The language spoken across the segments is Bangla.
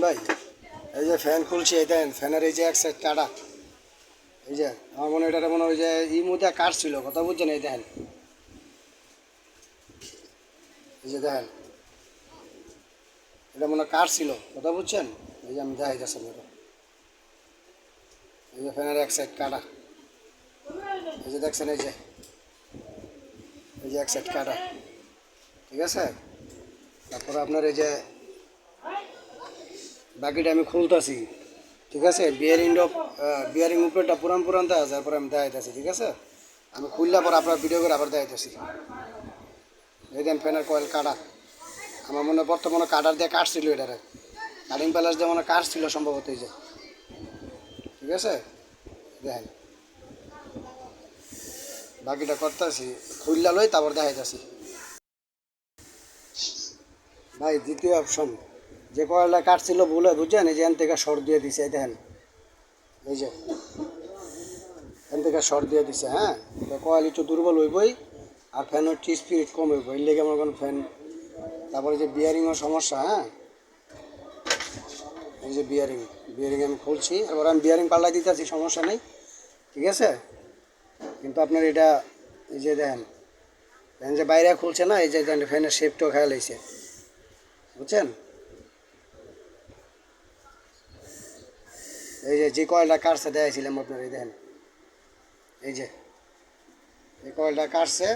ভাই, এই যে ফ্যান খুলছি, এই দেন ফ্যানের এই যে এক সাইড কাটা, এই যে আমার মনে হয় এটা মনে হয় যে এই মধ্যে কাটছিল, কথা বুঝছেন? এই দেখেন, এই যে দেখেন, এটা মনে হয় কাটছিল, কথা বুঝছেন? এই যে আমি দেখাই যাচ্ছি এটা, এই যে ফ্যানের এক সাইড কাটা, এই যে দেখছেন, এই যে এক সাইড কাটা, ঠিক আছে? তারপরে আপনার এই যে বাকিটা আমি খুলতেছি, ঠিক আছে? বিয়ারিং উপরেটা পুরান পুরান দেওয়া যায়, তারপরে আমি দেখাইতেছি, ঠিক আছে? আমি খুললে পর আপনার ভিডিও করে আবার দেখাইতেছি। এই দেন ফ্যানের কয়েল কাটা, আমার মনে হয় বর্তমানে কাটার দিয়ে কাটছিল, এটারে কাটিং প্যালাস দিয়ে মনে কাটছিল সম্ভবত, এই যে, ঠিক আছে? দেখেন বাকিটা করতেছি, খুললা লই তারপর দেখাইতেছি। ভাই দ্বিতীয় অপশন, যে কয়েলটা কাটছিল ভুলে, বুঝছেন? এই যে এন থেকে শর্ট দিয়ে দিছে, এই দেখেন, এই যে এন থেকে শর্ট দিয়ে দিছে, হ্যাঁ? তো কয়েল একটু দুর্বল হইবই, আর ফ্যানের একটু স্পিরিট কম হইব, এর লেগে আমার কোনো ফ্যান। তারপরে যে বিয়ারিংও সমস্যা, হ্যাঁ? এই যে বিয়ারিং আমি খুলছি, এবার আমি বিয়ারিং পাল্লাই দিতেছি, সমস্যা নেই, ঠিক আছে? কিন্তু আপনার এটা, এই যে দেখেন ফ্যান যে বাইরে খুলছে না, এই যে ফ্যানের শেপটাও খেয়াল হয়েছে, বুঝছেন? এই যে কয়েলটা কাটছে দেখাইছিলাম আপনার, এই দেখেন, এই যে এই কয়েলটা কাটছে,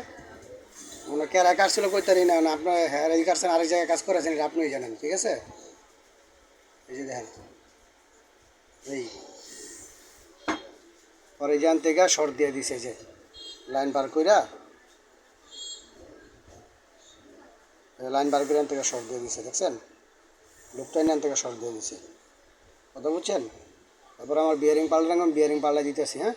মানে কেরা কাটছিল কইতারি না, আপনার হ্যাঁ এই কাটছেন, আরেক জায়গায় কাজ করেছেন, এটা আপনিই জানেন, ঠিক আছে? এই যে দেখেন, এই পরে জান থেকে শর্ট দিয়ে দিছে, এই যে লাইন বার কইরা, লাইন বার করে থেকে শর্ট দিয়ে দিছে, দেখছেন? লুপটা এখান থেকে শর্ট দিয়ে দিছে, কথা বুঝছেন? তারপর আমার বিয়ারিং পাল্টালাম, বিয়ারিং পাল্টা দিতেছি, হ্যাঁ?